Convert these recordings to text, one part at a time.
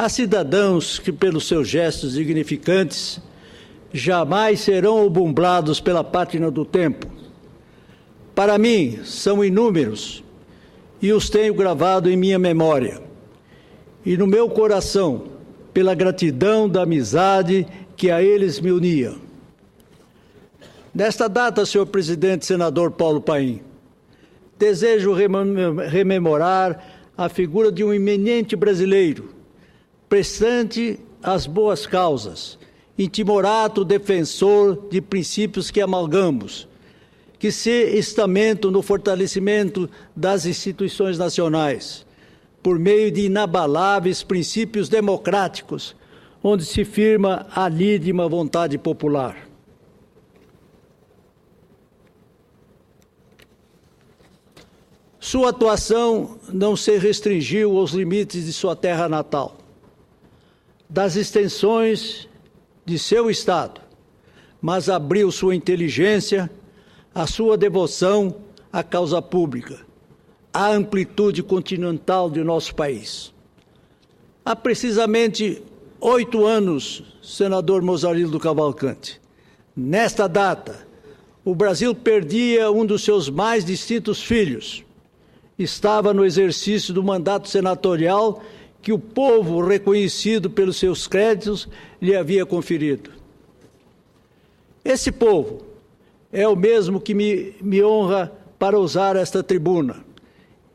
Há cidadãos que, pelos seus gestos dignificantes, jamais serão obumbrados pela pátina do tempo. Para mim, são inúmeros e os tenho gravado em minha memória e no meu coração, pela gratidão da amizade que a eles me unia. Nesta data, senhor presidente, senador Paulo Paim, desejo rememorar a figura de um eminente brasileiro, prestante às boas causas, intimorato defensor de princípios que amalgamos, que se estamentam no fortalecimento das instituições nacionais, por meio de inabaláveis princípios democráticos, onde se firma a lídima vontade popular. Sua atuação não se restringiu aos limites de sua terra natal, das extensões de seu Estado, mas abriu sua inteligência, a sua devoção à causa pública, à amplitude continental de nosso país. Há precisamente 8 anos, senador Mozarildo Cavalcante, nesta data, o Brasil perdia um dos seus mais distintos filhos. Estava no exercício do mandato senatorial que o povo, reconhecido pelos seus créditos, lhe havia conferido. Esse povo é o mesmo que me honra para usar esta tribuna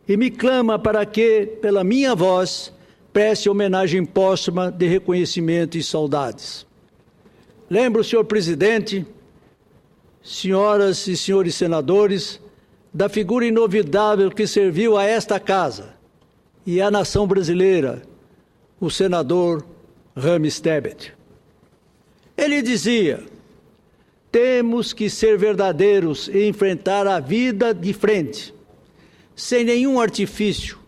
e me clama para que, pela minha voz, preste homenagem póstuma de reconhecimento e saudades. Lembro, senhor presidente, senhoras e senhores senadores, da figura inovidável que serviu a esta casa e à nação brasileira, o senador Rames Tebet. Ele dizia: temos que ser verdadeiros e enfrentar a vida de frente, sem nenhum artifício.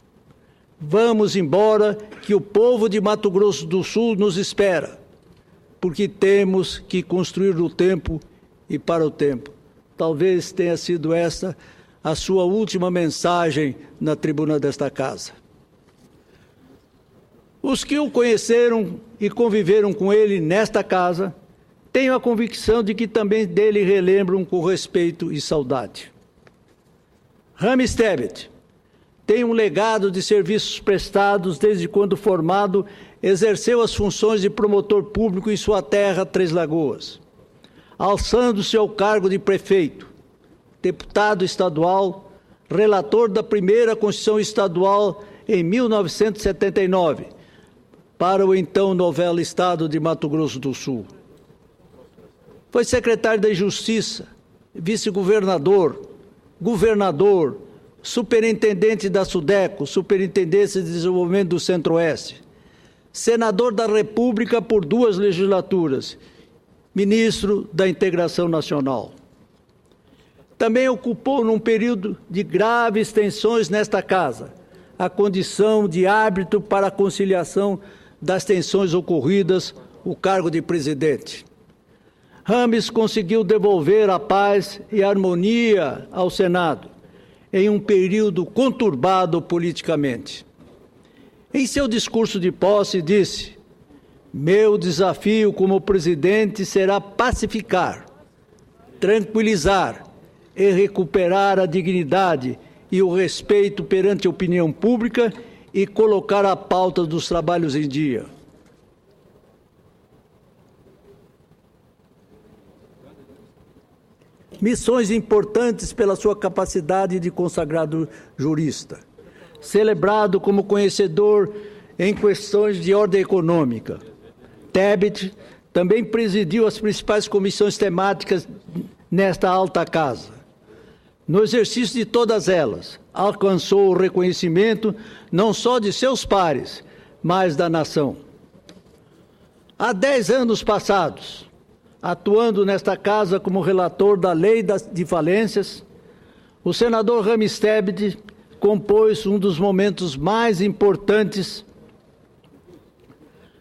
Vamos embora, que o povo de Mato Grosso do Sul nos espera, porque temos que construir no tempo e para o tempo. Talvez tenha sido esta a sua última mensagem na tribuna desta casa. Os que o conheceram e conviveram com ele nesta casa, tenho a convicção de que também dele relembram com respeito e saudade. Rames Tebet tem um legado de serviços prestados desde quando formado, exerceu as funções de promotor público em sua terra, Três Lagoas, alçando-se ao cargo de prefeito, deputado estadual, relator da primeira Constituição Estadual em 1979, para o então novelo Estado de Mato Grosso do Sul. Foi secretário da Justiça, vice-governador, governador, superintendente da SUDECO, Superintendência de Desenvolvimento do Centro-Oeste, senador da República por 2 legislaturas, ministro da Integração Nacional. Também ocupou, num período de graves tensões nesta casa, a condição de árbitro para a conciliação das tensões ocorridas, o cargo de presidente. Rames conseguiu devolver a paz e a harmonia ao Senado, em um período conturbado politicamente. Em seu discurso de posse, disse: meu desafio como presidente será pacificar, tranquilizar e recuperar a dignidade e o respeito perante a opinião pública e colocar a pauta dos trabalhos em dia. Missões importantes pela sua capacidade de consagrado jurista, celebrado como conhecedor em questões de ordem econômica. Tebet também presidiu as principais comissões temáticas nesta alta casa. No exercício de todas elas, alcançou o reconhecimento não só de seus pares, mas da nação. Há 10 anos passados, atuando nesta casa como relator da Lei de Falências, o senador Rames Tebet compôs um dos momentos mais importantes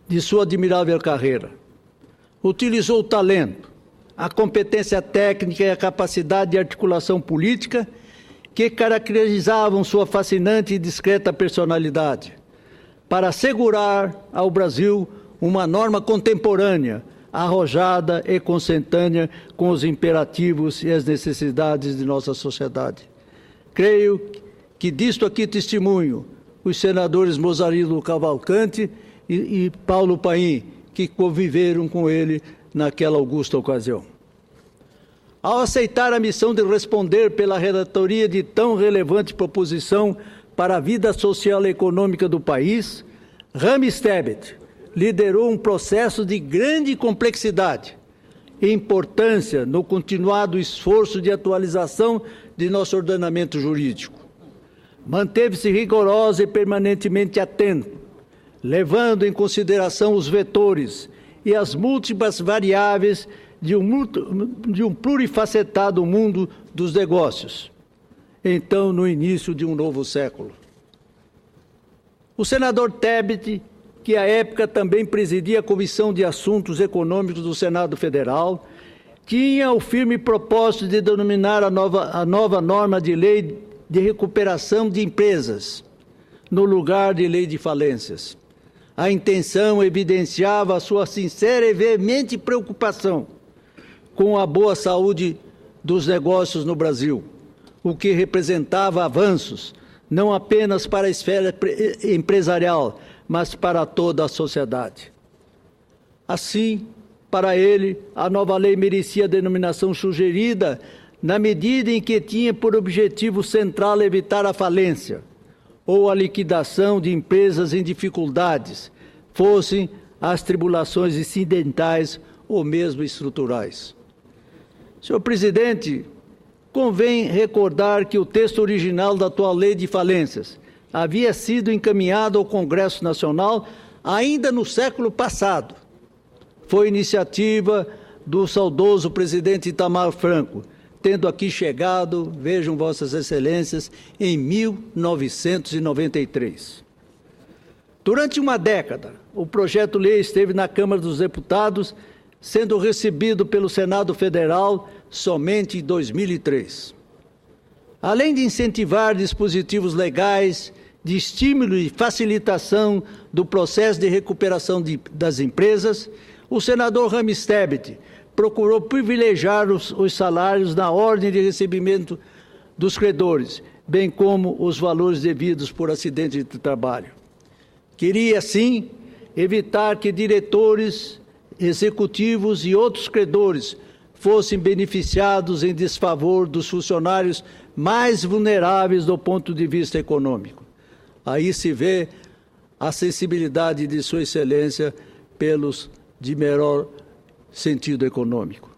de sua admirável carreira. Utilizou o talento, a competência técnica e a capacidade de articulação política que caracterizavam sua fascinante e discreta personalidade para assegurar ao Brasil uma norma contemporânea, arrojada e consentânea com os imperativos e as necessidades de nossa sociedade. Creio que disto aqui testemunho os senadores Mozarino Cavalcante e Paulo Paim, que conviveram com ele naquela augusta ocasião. Ao aceitar a missão de responder pela relatoria de tão relevante proposição para a vida social e econômica do país, Rames Tebet liderou um processo de grande complexidade e importância no continuado esforço de atualização de nosso ordenamento jurídico. Manteve-se rigorosa e permanentemente atento, levando em consideração os vetores e as múltiplas variáveis de um plurifacetado mundo dos negócios, então no início de um novo século. O senador Tebet, que à época também presidia a Comissão de Assuntos Econômicos do Senado Federal, tinha o firme propósito de denominar a nova norma de lei de recuperação de empresas, no lugar de lei de falências. A intenção evidenciava a sua sincera e veemente preocupação com a boa saúde dos negócios no Brasil, o que representava avanços não apenas para a esfera empresarial, mas para toda a sociedade. Assim, para ele, a nova lei merecia a denominação sugerida na medida em que tinha por objetivo central evitar a falência ou a liquidação de empresas em dificuldades, fossem as tribulações incidentais ou mesmo estruturais. Senhor presidente, convém recordar que o texto original da atual lei de falências havia sido encaminhado ao Congresso Nacional ainda no século passado. Foi iniciativa do saudoso presidente Itamar Franco, tendo aqui chegado, vejam vossas excelências, em 1993. Durante uma década, o projeto-lei esteve na Câmara dos Deputados, sendo recebido pelo Senado Federal somente em 2003. Além de incentivar dispositivos legais de estímulo e facilitação do processo de recuperação das empresas, o senador Rames Tebet procurou privilegiar os salários na ordem de recebimento dos credores, bem como os valores devidos por acidente de trabalho. Queria, assim, evitar que diretores, executivos e outros credores fossem beneficiados em desfavor dos funcionários mais vulneráveis do ponto de vista econômico. Aí se vê a sensibilidade de Sua Excelência pelos de melhor sentido econômico.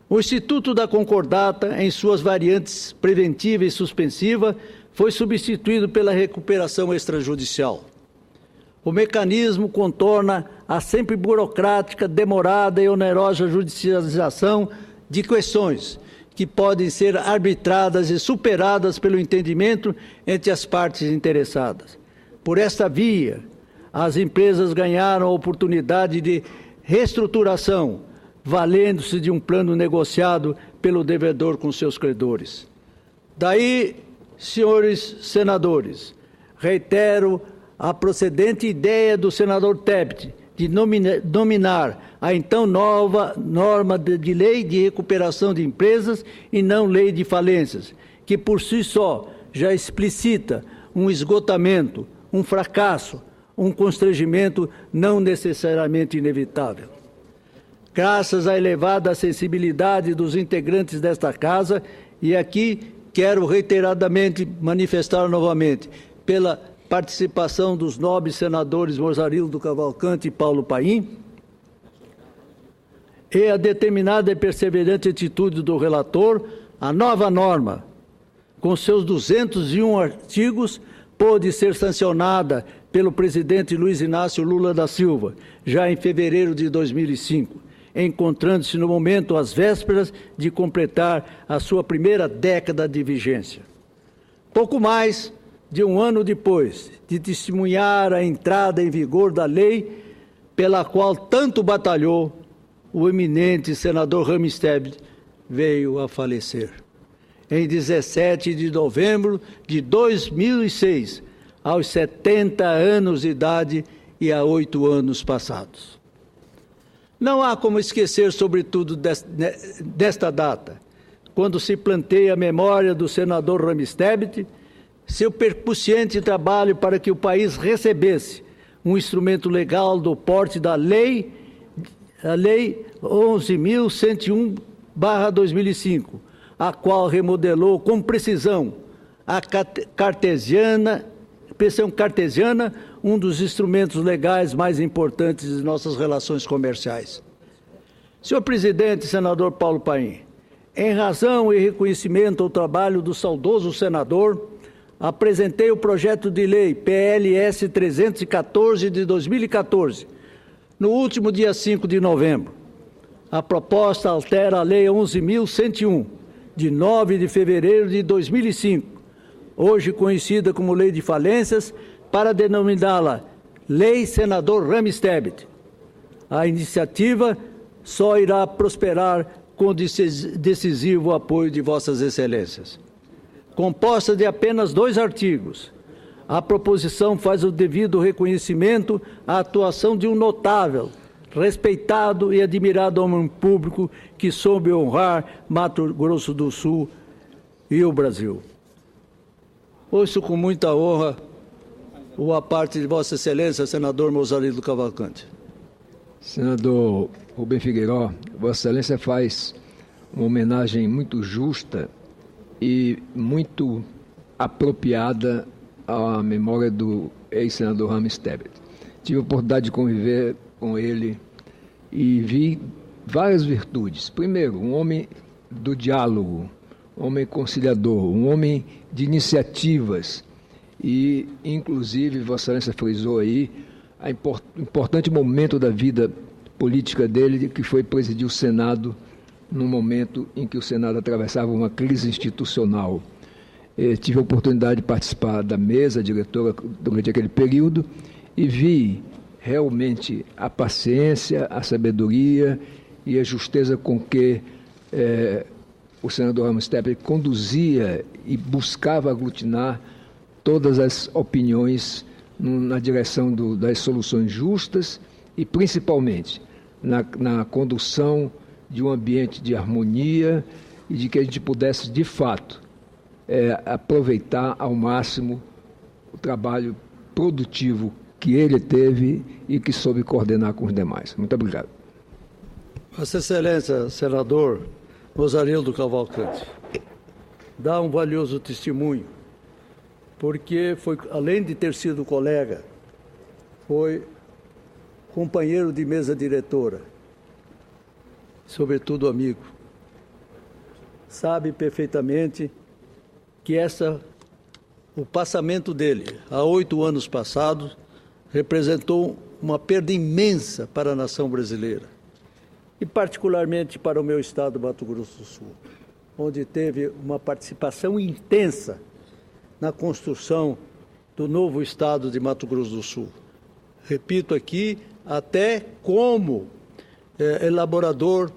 O Instituto da Concordata, em suas variantes preventiva e suspensiva, foi substituído pela recuperação extrajudicial. O mecanismo contorna a sempre burocrática, demorada e onerosa judicialização de questões que podem ser arbitradas e superadas pelo entendimento entre as partes interessadas. Por esta via, as empresas ganharam a oportunidade de reestruturação, valendo-se de um plano negociado pelo devedor com seus credores. Daí, senhores senadores, reitero a procedente ideia do senador Tebet de nominar a então nova norma de lei de recuperação de empresas e não lei de falências, que por si só já explicita um esgotamento, um fracasso, um constrangimento não necessariamente inevitável. Graças à elevada sensibilidade dos integrantes desta Casa, e aqui quero reiteradamente manifestar novamente, pela participação dos nobres senadores Mozarino Cavalcante e Paulo Paim, e a determinada e perseverante atitude do relator, a nova norma, com seus 201 artigos, pôde ser sancionada pelo presidente Luiz Inácio Lula da Silva, já em fevereiro de 2005, encontrando-se no momento às vésperas de completar a sua primeira década de vigência. Pouco mais de um ano depois de testemunhar a entrada em vigor da lei pela qual tanto batalhou, o eminente senador Rames Tebet veio a falecer. Em 17 de novembro de 2006, aos 70 anos de idade e há 8 anos passados. Não há como esquecer, sobretudo, desta data, quando se planteia a memória do senador Rames Tebet, seu percussiente trabalho para que o país recebesse um instrumento legal do porte da Lei 11.101/2005, a qual remodelou com precisão a pressão cartesiana, um dos instrumentos legais mais importantes de nossas relações comerciais. Senhor presidente, senador Paulo Paim, em razão e reconhecimento ao trabalho do saudoso senador, apresentei o projeto de lei PLS 314 de 2014, no último dia 5 de novembro. A proposta altera a Lei 11.101, de 9 de fevereiro de 2005, hoje conhecida como Lei de Falências, para denominá-la Lei Senador Rames Tebet. A iniciativa só irá prosperar com decisivo apoio de Vossas Excelências. Composta de apenas 2 artigos, a proposição faz o devido reconhecimento à atuação de um notável, respeitado e admirado homem público que soube honrar Mato Grosso do Sul e o Brasil. Ouço com muita honra a parte de Vossa Excelência, senador Mozarino Cavalcante. Senador Rubem Figueiró, Vossa Excelência faz uma homenagem muito justa e muito apropriada à memória do ex-senador Rames Tebet. Tive a oportunidade de conviver com ele e vi várias virtudes. Primeiro, um homem do diálogo, um homem conciliador, um homem de iniciativas e, inclusive, Vossa Excelência frisou aí o importante momento da vida política dele, que foi presidir o Senado no momento em que o Senado atravessava uma crise institucional. Tive a oportunidade de participar da mesa diretora durante aquele período e vi realmente a paciência, a sabedoria e a justeza com que o senador Rames Tebet conduzia e buscava aglutinar todas as opiniões na direção das soluções justas e, principalmente, na condução de um ambiente de harmonia e de que a gente pudesse, de fato, aproveitar ao máximo o trabalho produtivo que ele teve e que soube coordenar com os demais. Muito obrigado. Vossa Excelência, senador Mozarino Cavalcante, dá um valioso testemunho, porque foi, além de ter sido colega, foi companheiro de mesa diretora, sobretudo amigo. Sabe perfeitamente que o passamento dele, há 8 anos passados, representou uma perda imensa para a nação brasileira, e particularmente para o meu estado, Mato Grosso do Sul, onde teve uma participação intensa na construção do novo estado de Mato Grosso do Sul. Repito aqui, até como elaborador,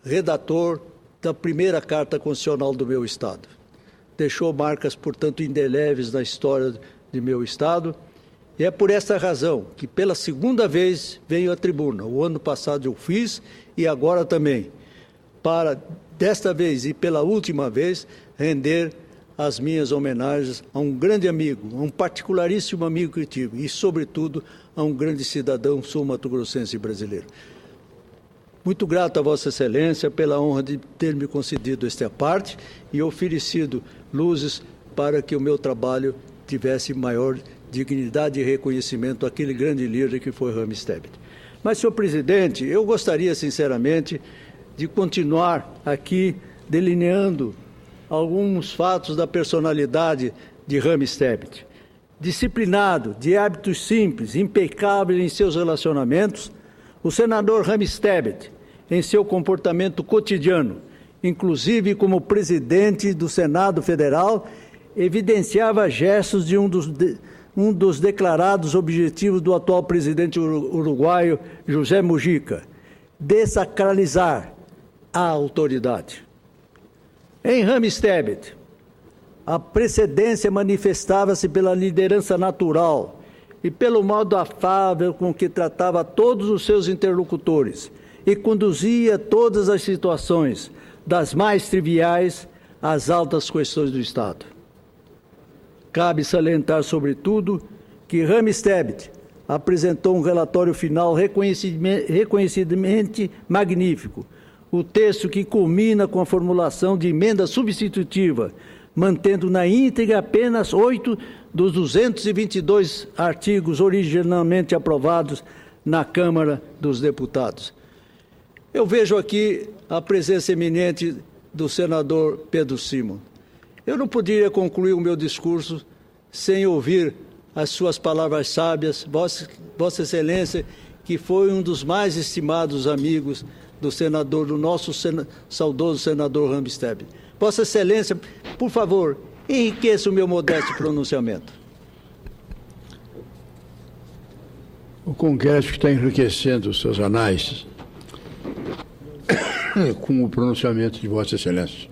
redator da primeira Carta Constitucional do meu estado. Deixou marcas, portanto, indeléveis na história de meu estado, e é por essa razão que, pela segunda vez, venho à tribuna. O ano passado eu fiz e agora também, para, desta vez e pela última vez, render as minhas homenagens a um grande amigo, a um particularíssimo amigo que tive e, sobretudo, a um grande cidadão sul-mato-grossense brasileiro. Muito grato a Vossa Excelência pela honra de ter me concedido esta parte e oferecido luzes para que o meu trabalho tivesse maior dignidade e reconhecimento àquele grande líder que foi Rames Tebet. Mas, senhor presidente, eu gostaria, sinceramente, de continuar aqui delineando alguns fatos da personalidade de Rames Tebet. Disciplinado, de hábitos simples, impecável em seus relacionamentos, o senador Rames Tebet, em seu comportamento cotidiano, inclusive como presidente do Senado Federal, evidenciava gestos de um dos declarados objetivos do atual presidente uruguaio, José Mujica: desacralizar a autoridade. Em Rames Tebet, A precedência manifestava-se pela liderança natural e pelo modo afável com que tratava todos os seus interlocutores e conduzia todas as situações, das mais triviais às altas questões do Estado. Cabe salientar, sobretudo, que Rames Tebet apresentou um relatório final reconhecidamente magnífico, o texto que culmina com a formulação de emenda substitutiva, mantendo na íntegra apenas 8 dos 222 artigos originalmente aprovados na Câmara dos Deputados. Eu vejo aqui a presença eminente do senador Pedro Simon. Eu não poderia concluir o meu discurso sem ouvir as suas palavras sábias, Vossa Excelência, que foi um dos mais estimados amigos do nosso saudoso senador Rames Tebet. Vossa Excelência, por favor, enriqueça o meu modesto pronunciamento. O Congresso está enriquecendo os seus anais com o pronunciamento de Vossa Excelência.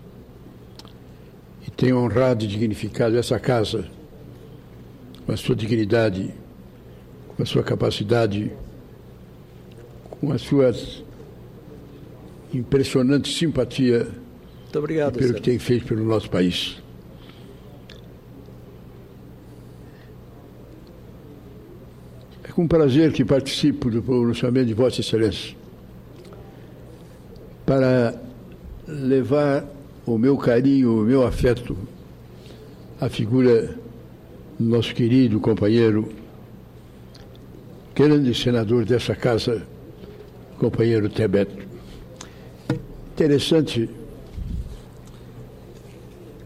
E tem honrado e dignificado essa casa com a sua dignidade, com a sua capacidade, com a sua impressionante simpatia. Muito obrigado, pelo que tem feito pelo nosso país. É com prazer que participo do pronunciamento de Vossa Excelência para levar o meu carinho, o meu afeto à figura do nosso querido companheiro, grande senador dessa casa, companheiro Tebet. Interessante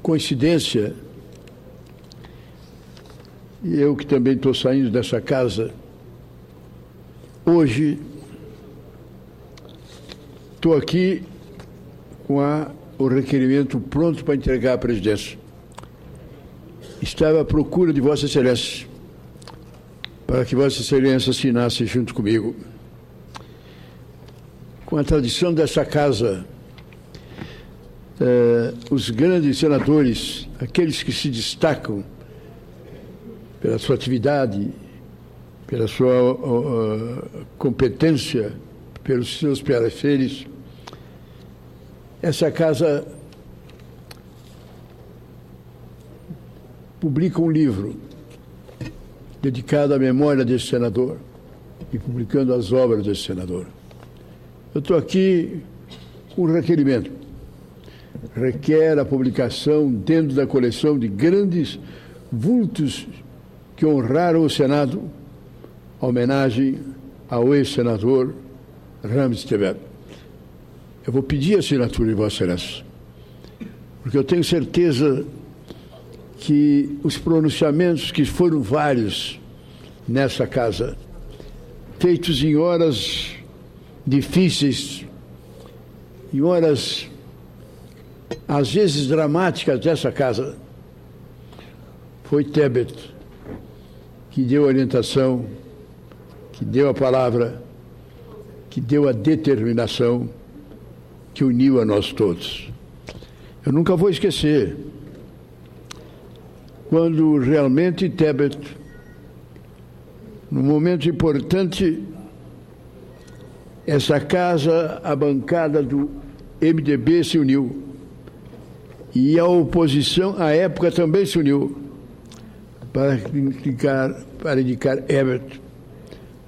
coincidência, e eu que também estou saindo dessa casa, hoje estou aqui com o requerimento pronto para entregar à presidência. Estava à procura de Vossa Excelência, para que Vossa Excelência assinasse junto comigo. Com a tradição dessa casa, os grandes senadores, aqueles que se destacam pela sua atividade, pela sua competência, pelos seus pareceres, essa casa publica um livro dedicado à memória desse senador e publicando as obras desse senador. Eu estou aqui com um requerimento. Requer a publicação dentro da coleção de grandes vultos que honraram o Senado, a homenagem ao ex-senador Rames Tebet. Eu vou pedir a assinatura de Vossa Excelência, porque eu tenho certeza que os pronunciamentos, que foram vários nessa casa, feitos em horas difíceis, em horas às vezes dramáticas dessa casa, foi Tebet que deu a orientação, que deu a palavra, que deu a determinação, que uniu a nós todos. Eu nunca vou esquecer quando realmente Tebet, num momento importante, essa casa, a bancada do MDB se uniu. E a oposição, à época, também se uniu para indicar Ebert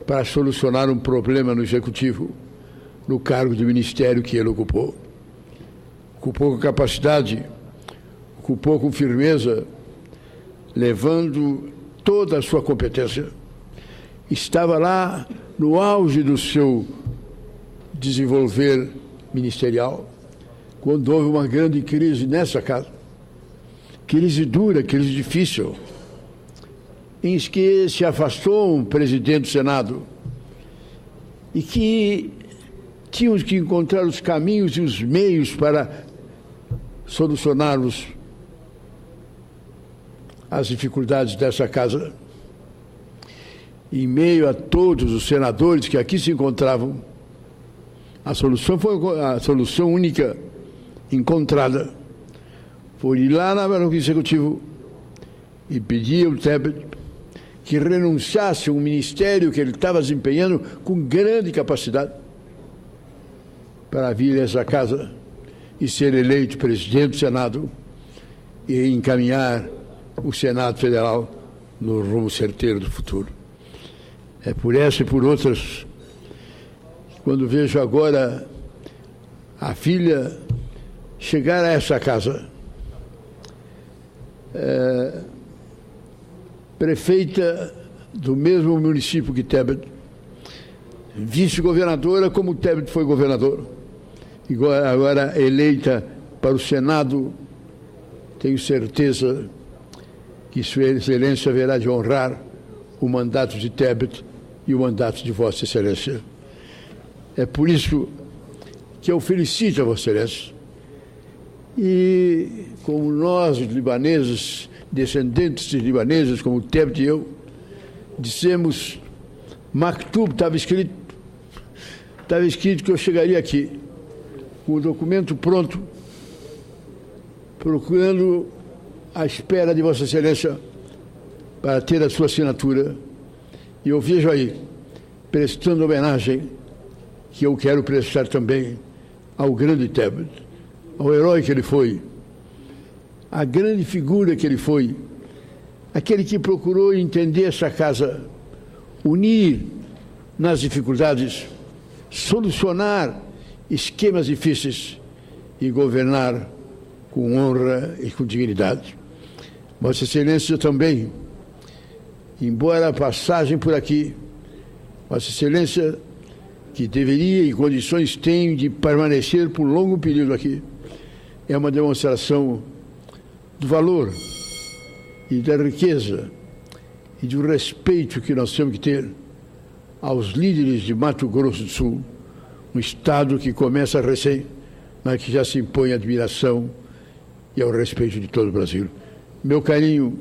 para solucionar um problema no Executivo, no cargo de ministério que ele ocupou. Ocupou com capacidade, ocupou com firmeza, levando toda a sua competência. Estava lá no auge do seu desenvolver ministerial, quando houve uma grande crise nessa casa, crise dura, crise difícil, em que se afastou um presidente do Senado e que tínhamos que encontrar os caminhos e os meios para solucionarmos as dificuldades dessa casa. Em meio a todos os senadores que aqui se encontravam, a solução foi a solução única encontrada, foi ir lá no Executivo e pedir ao Tebet que renunciasse a um ministério que ele estava desempenhando com grande capacidade para vir a essa casa e ser eleito presidente do Senado e encaminhar o Senado Federal no rumo certeiro do futuro. É por essa e por outras, quando vejo agora a filha chegar a essa casa, prefeita do mesmo município que Tebet, vice-governadora como Tebet foi governador, agora eleita para o Senado, tenho certeza que Sua Excelência haverá de honrar o mandato de Tebet e o mandato de Vossa Excelência. É por isso que eu felicito a Vossa Excelência. E como nós, os libaneses, descendentes de libaneses, como Tebet e eu, dissemos, Maktub, estava escrito que eu chegaria aqui com o documento pronto, procurando à espera de Vossa Excelência para ter a sua assinatura. E eu vejo aí, prestando homenagem, que eu quero prestar também ao grande Tebet, ao herói que ele foi, a grande figura que ele foi, aquele que procurou entender essa casa, unir nas dificuldades, solucionar esquemas difíceis e governar com honra e com dignidade. Vossa Excelência também, embora a passagem por aqui, Vossa Excelência, que deveria e condições tem de permanecer por um longo período aqui, é uma demonstração do valor e da riqueza e do respeito que nós temos que ter aos líderes de Mato Grosso do Sul, um estado que começa recém, mas que já se impõe a admiração e ao respeito de todo o Brasil. Meu carinho,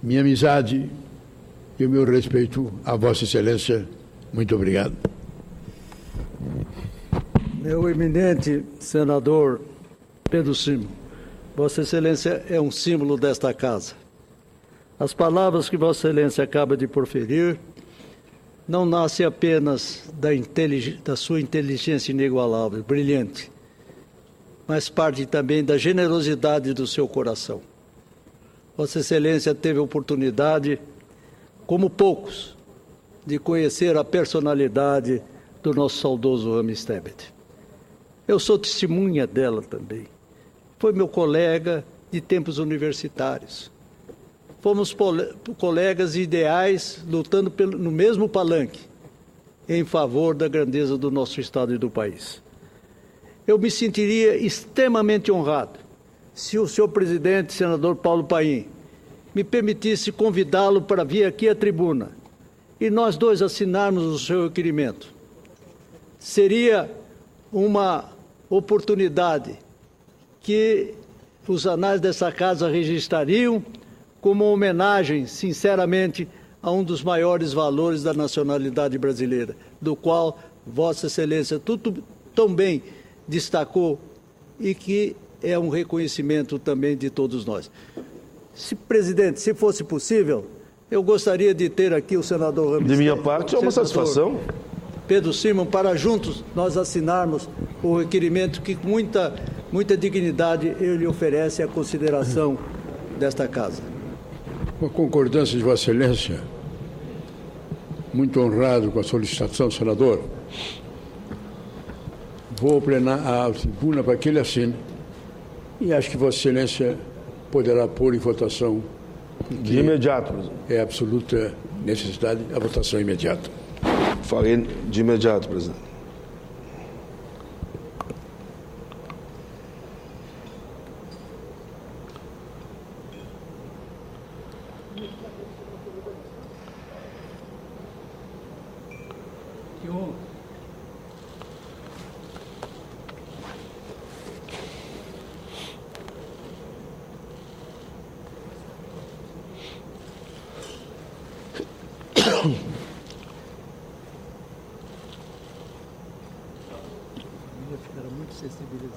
minha amizade e o meu respeito a Vossa Excelência. Muito obrigado. Meu eminente senador Pedro Simão, Vossa Excelência é um símbolo desta casa. As palavras que Vossa Excelência acaba de proferir não nascem apenas da sua inteligência inigualável, brilhante, mas parte também da generosidade do seu coração. Vossa Excelência teve a oportunidade, como poucos, de conhecer a personalidade do nosso saudoso Rames Tebet. Eu sou testemunha dela também. Foi meu colega de tempos universitários. Fomos colegas ideais lutando no mesmo palanque em favor da grandeza do nosso Estado e do país. Eu me sentiria extremamente honrado se o senhor presidente, senador Paulo Paim, me permitisse convidá-lo para vir aqui à tribuna e nós dois assinarmos o seu requerimento. Seria uma oportunidade que os anais dessa casa registrariam como uma homenagem, sinceramente, a um dos maiores valores da nacionalidade brasileira, do qual Vossa Excelência tudo tão bem destacou e que é um reconhecimento também de todos nós. Presidente, se fosse possível, eu gostaria de ter aqui o senador Rames. De minha parte, é uma satisfação. Pedro Simão, para juntos nós assinarmos o requerimento que com muita dignidade ele lhe oferece a consideração desta casa. Com a concordância de Vossa Excelência, muito honrado com a solicitação, senador, vou plenar a tribuna para que ele assine e acho que Vossa Excelência poderá pôr em votação. De imediato, presidente. É absoluta necessidade a votação imediata. Farei de imediato, presidente. Que honra. Ficaram muito sensibilizados.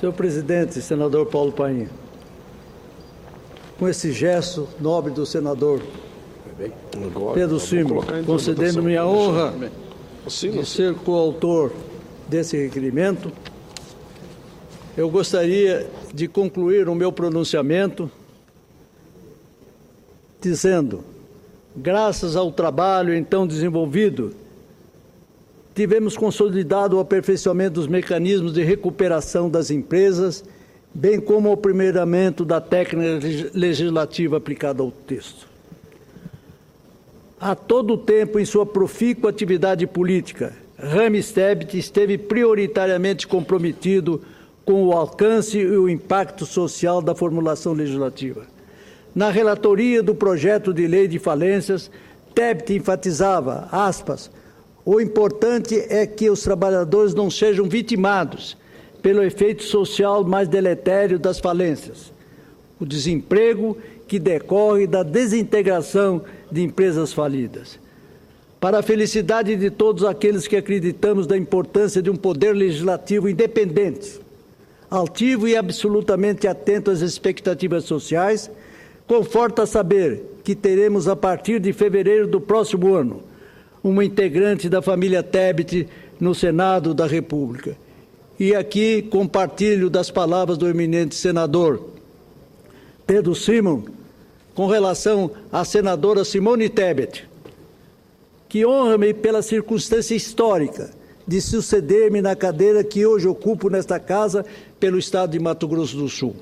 Senhor presidente, senador Paulo Paim, com esse gesto nobre do senador Pedro Simon, concedendo-me a honra de ser coautor desse requerimento, eu gostaria de concluir o meu pronunciamento dizendo: graças ao trabalho então desenvolvido, tivemos consolidado o aperfeiçoamento dos mecanismos de recuperação das empresas, bem como o aprimoramento da técnica legislativa aplicada ao texto. A todo tempo, em sua profícua atividade política, Rames Tebet esteve prioritariamente comprometido com o alcance e o impacto social da formulação legislativa. Na relatoria do projeto de lei de falências, Tebet enfatizava, aspas, o importante é que os trabalhadores não sejam vitimados pelo efeito social mais deletério das falências, o desemprego que decorre da desintegração de empresas falidas. Para a felicidade de todos aqueles que acreditamos na importância de um poder legislativo independente, altivo e absolutamente atento às expectativas sociais, conforta saber que teremos, a partir de fevereiro do próximo ano, uma integrante da família Tebet no Senado da República. E aqui compartilho das palavras do eminente senador Pedro Simon com relação à senadora Simone Tebet, que honra-me pela circunstância histórica de suceder-me na cadeira que hoje ocupo nesta casa pelo Estado de Mato Grosso do Sul.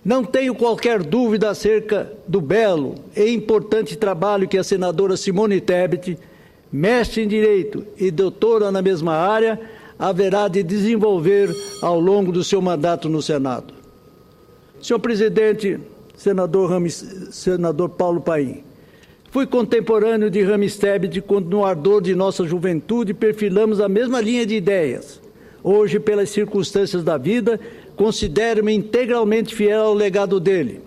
Não tenho qualquer dúvida acerca do belo e importante trabalho que a senadora Simone Tebet, mestre em Direito e doutora na mesma área, haverá de desenvolver ao longo do seu mandato no Senado. Senhor presidente, senador Paulo Paim, fui contemporâneo de Rames Tebet quando, no ardor de nossa juventude, perfilamos a mesma linha de ideias. Hoje, pelas circunstâncias da vida, considero-me integralmente fiel ao legado dele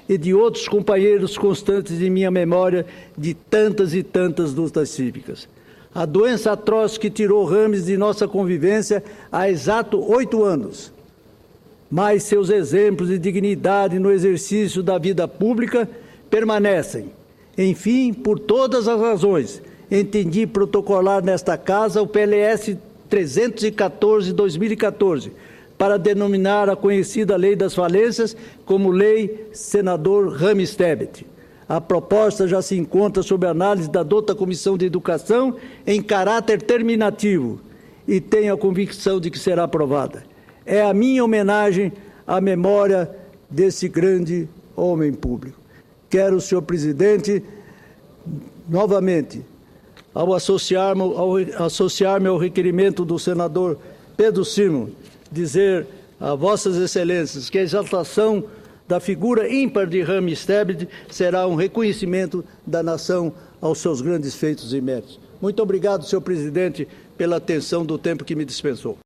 e de outros companheiros constantes em minha memória de tantas e tantas lutas cívicas. A doença atroz que tirou Rames de nossa convivência há exato 8 anos, mas seus exemplos de dignidade no exercício da vida pública permanecem. Enfim, por todas as razões, entendi protocolar nesta Casa o PLS 314 de 2014, para denominar a conhecida Lei das Falências como Lei Senador Rames Tebet. A proposta já se encontra sob análise da dota Comissão de Educação em caráter terminativo e tenho a convicção de que será aprovada. É a minha homenagem à memória desse grande homem público. Quero, senhor presidente, novamente, ao associar-me ao requerimento do senador Pedro Simon, dizer a vossas excelências que a exaltação da figura ímpar de Rames Tebet será um reconhecimento da nação aos seus grandes feitos e méritos. Muito obrigado, senhor presidente, pela atenção do tempo que me dispensou.